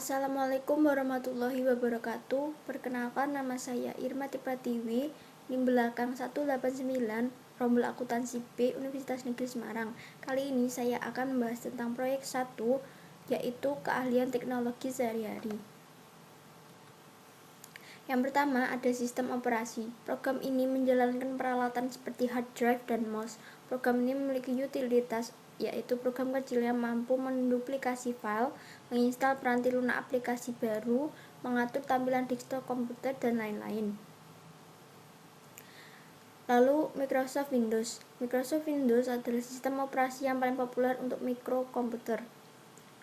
Assalamualaikum warahmatullahi wabarakatuh. Perkenalkan, nama saya Irma Tipratiwi, NIM belakang 189, Rombel Akuntansi B, Universitas Negeri Semarang. Kali ini saya akan membahas tentang proyek 1, yaitu keahlian teknologi sehari-hari. Yang pertama ada sistem operasi. Program ini menjalankan peralatan seperti hard drive dan mouse. Program ini memiliki utilitas, yaitu program kecil yang mampu menduplikasi file, menginstal peranti lunak aplikasi baru, mengatur tampilan desktop komputer, dan lain-lain. Lalu Microsoft Windows. Microsoft Windows adalah sistem operasi yang paling populer untuk mikrokomputer.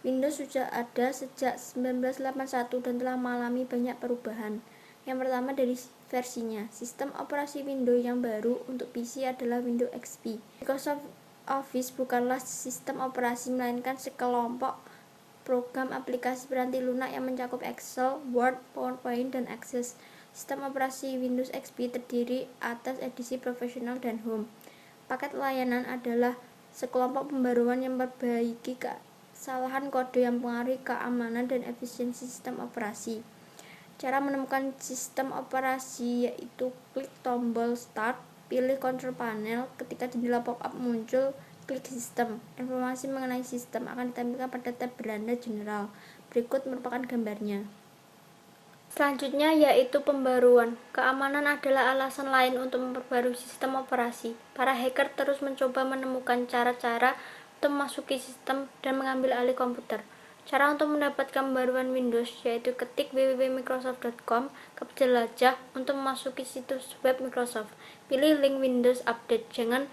Windows sudah ada sejak 1981 dan telah mengalami banyak perubahan. Yang pertama dari versinya. Sistem operasi Windows yang baru untuk PC adalah Windows XP. Microsoft Office bukanlah sistem operasi melainkan sekelompok program aplikasi peranti lunak yang mencakup Excel, Word, PowerPoint, dan Access. Sistem operasi Windows XP terdiri atas edisi profesional dan home. Paket layanan adalah sekelompok pembaruan yang memperbaiki kesalahan kode yang mempengaruhi keamanan dan efisiensi sistem operasi. Cara menemukan sistem operasi yaitu klik tombol Start, pilih Control Panel. Ketika jendela pop-up muncul, klik Sistem. Informasi mengenai sistem akan ditampilkan pada tab beranda General. Berikut merupakan gambarnya. Selanjutnya yaitu pembaruan. Keamanan adalah alasan lain untuk memperbarui sistem operasi. Para hacker terus mencoba menemukan cara-cara untuk memasuki sistem dan mengambil alih komputer. Cara untuk mendapatkan pembaruan Windows yaitu ketik www.microsoft.com, jelajah untuk memasuki situs web Microsoft. Pilih link Windows Update. Jangan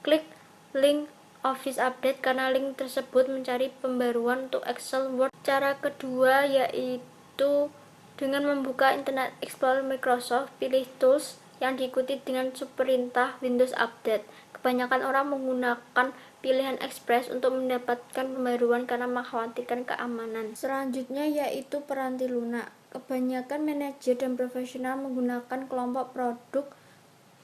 klik link Office Update karena link tersebut mencari pembaruan untuk Excel, Word. Cara kedua yaitu dengan membuka Internet Explorer Microsoft, pilih Tools yang diikuti dengan subperintah Windows Update. Kebanyakan orang menggunakan pilihan Express untuk mendapatkan pembaruan karena mengkhawatirkan keamanan. Selanjutnya yaitu peranti lunak. Kebanyakan manajer dan profesional menggunakan kelompok produk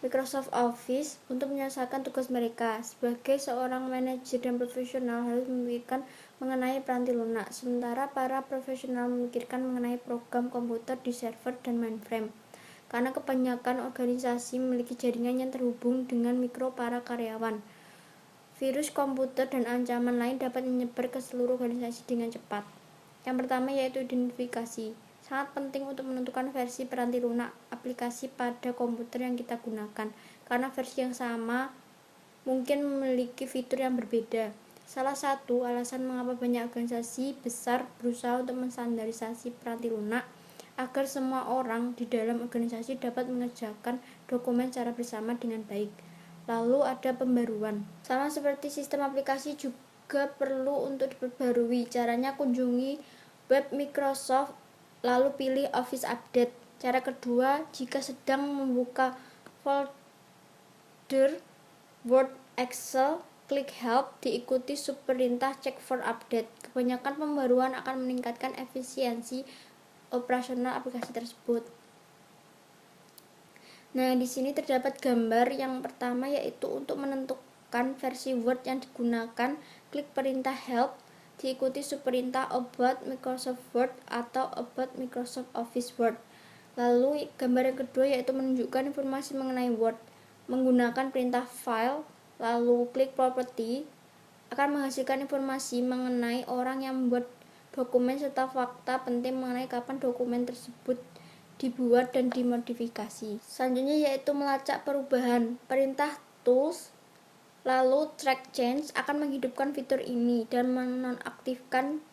Microsoft Office untuk menyelesaikan tugas mereka. Sebagai seorang manajer dan profesional harus memikirkan mengenai peranti lunak, sementara para profesional memikirkan mengenai program komputer di server dan mainframe. Karena kebanyakan organisasi memiliki jaringan yang terhubung dengan mikro para karyawan, virus komputer dan ancaman lain dapat menyebar ke seluruh organisasi dengan cepat. Yang pertama yaitu identifikasi. Sangat penting untuk menentukan versi peranti lunak aplikasi pada komputer yang kita gunakan, karena versi yang sama mungkin memiliki fitur yang berbeda. Salah satu alasan mengapa banyak organisasi besar berusaha untuk menstandarisasi peranti lunak agar semua orang di dalam organisasi dapat mengerjakan dokumen secara bersama dengan baik. Lalu ada pembaruan. Sama seperti sistem aplikasi juga perlu untuk diperbarui. Caranya kunjungi web Microsoft lalu pilih Office Update. Cara kedua, jika sedang membuka folder Word, Excel, klik Help, diikuti subperintah Check for Update. Kebanyakan pembaruan akan meningkatkan efisiensi operasional aplikasi tersebut. Nah, di sini terdapat gambar yang pertama yaitu untuk menentukan versi Word yang digunakan, klik perintah Help, diikuti subperintah About Microsoft Word atau About Microsoft Office Word. Lalu gambar yang kedua yaitu menunjukkan informasi mengenai Word. Menggunakan perintah File, lalu klik Property, akan menghasilkan informasi mengenai orang yang membuat dokumen serta fakta penting mengenai kapan dokumen tersebut dibuat dan dimodifikasi. Selanjutnya yaitu melacak perubahan. Perintah Tools lalu Track Change akan menghidupkan fitur ini dan menonaktifkan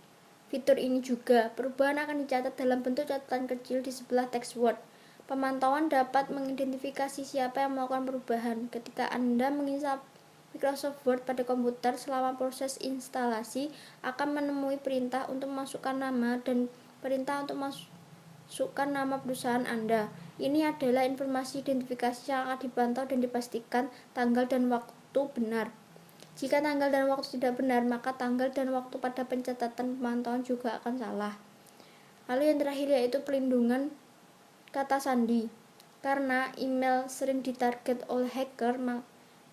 fitur ini juga. Perubahan akan dicatat dalam bentuk catatan kecil di sebelah teks Word. Pemantauan dapat mengidentifikasi siapa yang melakukan perubahan. Ketika Anda menginstal Microsoft Word pada komputer, selama proses instalasi akan menemui perintah untuk memasukkan nama dan perintah untuk masukkan nama perusahaan Anda. Ini adalah informasi identifikasi yang akan dipantau dan dipastikan tanggal dan waktu benar. Jika tanggal dan waktu tidak benar, maka tanggal dan waktu pada pencatatan pemantauan juga akan salah. Lalu yang terakhir yaitu pelindungan kata sandi. Karena email sering ditarget oleh hacker,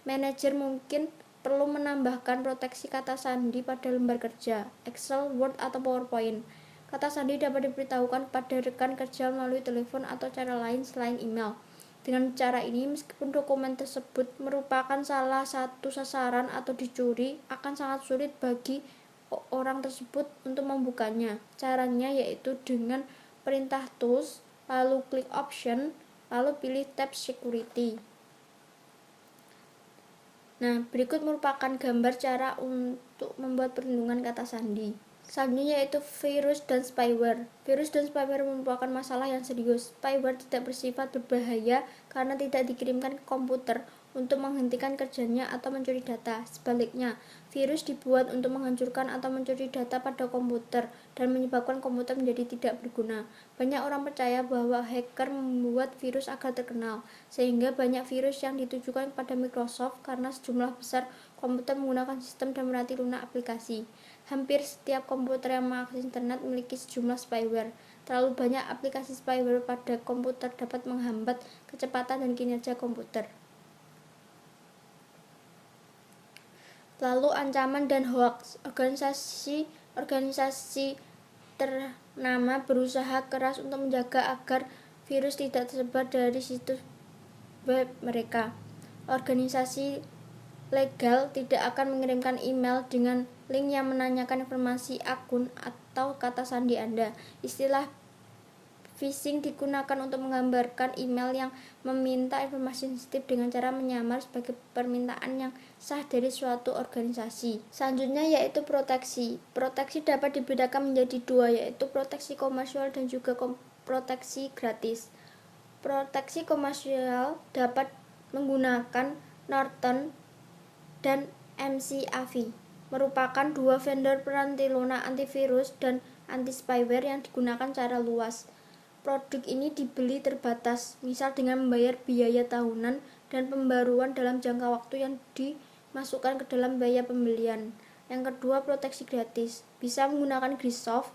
manajer mungkin perlu menambahkan proteksi kata sandi pada lembar kerja, Excel, Word, atau PowerPoint. Kata sandi dapat diberitahukan kepada rekan kerja melalui telepon atau cara lain selain email. Dengan cara ini, meskipun dokumen tersebut merupakan salah satu sasaran atau dicuri, akan sangat sulit bagi orang tersebut untuk membukanya. Caranya yaitu dengan perintah tools, lalu klik option, lalu pilih tab security. Nah, berikut merupakan gambar cara untuk membuat perlindungan kata sandi. Selanjutnya yaitu virus dan spyware. Virus dan spyware merupakan masalah yang serius. Spyware tidak bersifat berbahaya karena tidak dikirimkan ke komputer untuk menghentikan kerjanya atau mencuri data. Sebaliknya, virus dibuat untuk menghancurkan atau mencuri data pada komputer dan menyebabkan komputer menjadi tidak berguna. Banyak orang percaya bahwa hacker membuat virus agar terkenal, sehingga banyak virus yang ditujukan kepada Microsoft karena sejumlah besar komputer menggunakan sistem dan berarti lunak aplikasi. Hampir setiap komputer yang mengakses internet memiliki sejumlah spyware. Terlalu banyak aplikasi spyware pada komputer dapat menghambat kecepatan dan kinerja komputer. Lalu ancaman dan hoax. Organisasi ternama berusaha keras untuk menjaga agar virus tidak tersebar dari situs web mereka. Organisasi legal tidak akan mengirimkan email dengan link yang menanyakan informasi akun atau kata sandi Anda. Istilah phishing digunakan untuk menggambarkan email yang meminta informasi sensitif dengan cara menyamar sebagai permintaan yang sah dari suatu organisasi. Selanjutnya yaitu proteksi. Proteksi dapat dibedakan menjadi dua, yaitu proteksi komersial dan juga proteksi gratis. Proteksi komersial dapat menggunakan Norton dan McAfee, merupakan dua vendor peranti lunak antivirus dan anti-spyware yang digunakan secara luas. Produk ini dibeli terbatas, misal dengan membayar biaya tahunan dan pembaruan dalam jangka waktu yang dimasukkan ke dalam biaya pembelian. Yang kedua, proteksi gratis. Bisa menggunakan Greensoft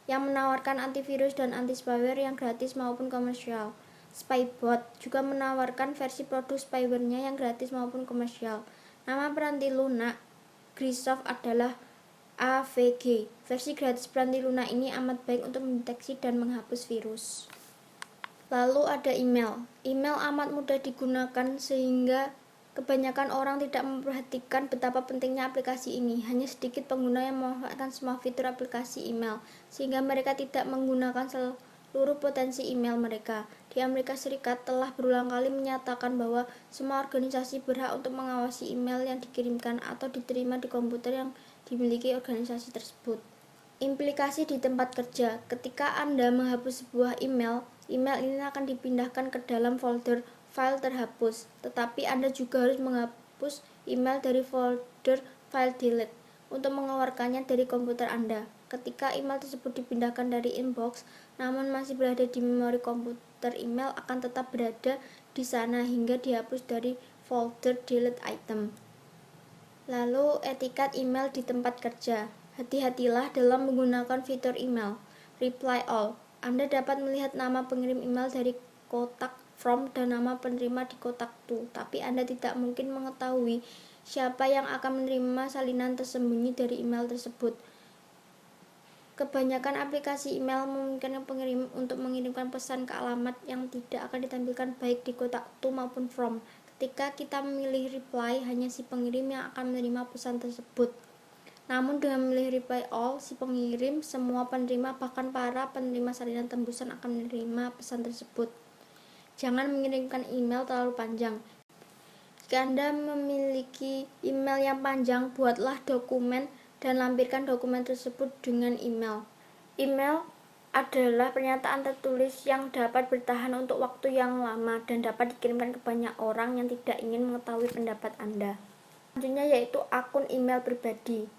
yang menawarkan antivirus dan anti-spyware yang gratis maupun komersial. Spybot juga menawarkan versi produk spyware-nya yang gratis maupun komersial. Nama peranti lunak Greensoft adalah AVG. Versi gratis peranti lunak ini amat baik untuk mendeteksi dan menghapus virus. Lalu ada email. Email amat mudah digunakan sehingga kebanyakan orang tidak memperhatikan betapa pentingnya aplikasi ini. Hanya sedikit pengguna yang memanfaatkan semua fitur aplikasi email, sehingga mereka tidak menggunakan seluruh potensi email mereka. Di Amerika Serikat telah berulang kali menyatakan bahwa semua organisasi berhak untuk mengawasi email yang dikirimkan atau diterima di komputer yang dimiliki organisasi tersebut. Implikasi di tempat kerja. Ketika Anda menghapus sebuah email ini akan dipindahkan ke dalam folder file terhapus, tetapi Anda juga harus menghapus email dari folder file delete untuk mengeluarkannya dari komputer Anda. Ketika email tersebut dipindahkan dari inbox, namun masih berada di memori komputer, email akan tetap berada di sana hingga dihapus dari folder delete item. Lalu etikat email di tempat kerja. Hati-hatilah dalam menggunakan fitur email reply all. Anda dapat melihat nama pengirim email dari kotak from dan nama penerima di kotak to, tapi Anda tidak mungkin mengetahui siapa yang akan menerima salinan tersembunyi dari email tersebut. Kebanyakan aplikasi email memungkinkan pengirim untuk mengirimkan pesan ke alamat yang tidak akan ditampilkan baik di kotak to maupun from. Ketika kita memilih reply, hanya si pengirim yang akan menerima pesan tersebut. Namun dengan memilih reply all, si pengirim, semua penerima, bahkan para penerima salinan tembusan akan menerima pesan tersebut. Jangan mengirimkan email terlalu panjang. Jika Anda memiliki email yang panjang, buatlah dokumen dan lampirkan dokumen tersebut dengan email. Email adalah pernyataan tertulis yang dapat bertahan untuk waktu yang lama dan dapat dikirimkan ke banyak orang yang tidak ingin mengetahui pendapat Anda. Selanjutnya yaitu akun email pribadi.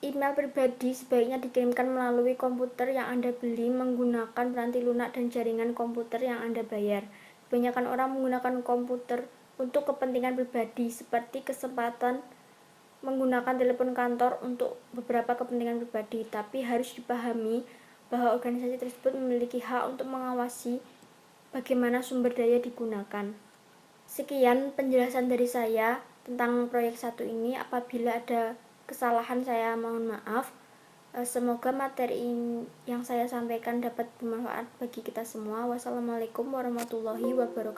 Email pribadi sebaiknya dikirimkan melalui komputer yang Anda beli menggunakan peranti lunak dan jaringan komputer yang Anda bayar. Kebanyakan orang menggunakan komputer untuk kepentingan pribadi, seperti kesempatan menggunakan telepon kantor untuk beberapa kepentingan pribadi, tapi harus dipahami bahwa organisasi tersebut memiliki hak untuk mengawasi bagaimana sumber daya digunakan. Sekian penjelasan dari saya tentang proyek 1 ini. Apabila ada kesalahan saya mohon maaf. Semoga materi yang saya sampaikan dapat bermanfaat bagi kita semua. Wassalamualaikum warahmatullahi wabarakatuh.